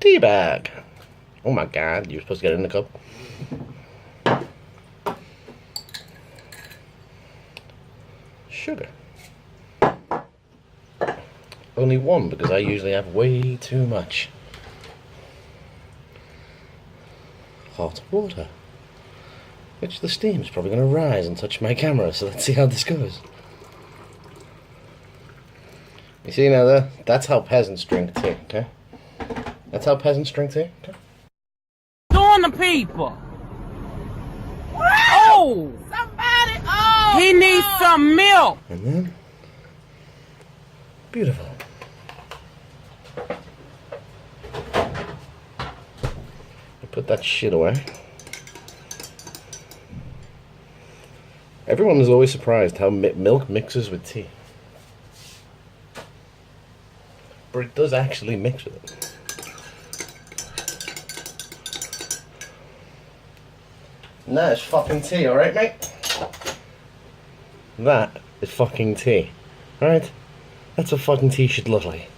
tea bag. Oh my god, you're supposed to get it in the cup. Sugar. Only one, because I usually have way too much. Hot water. Which the steam is probably going to rise and touch my camera, so let's see how this goes. You see now there? That's how peasants drink tea, okay? That's how peasants drink tea, okay? Doing the people. Oh! Somebody, oh! He needs some milk. And then, beautiful. Put that shit away. Everyone is always surprised how milk mixes with tea. But it does actually mix with it. And that is fucking tea, alright, mate? That is fucking tea. Alright? That's what fucking tea should look like.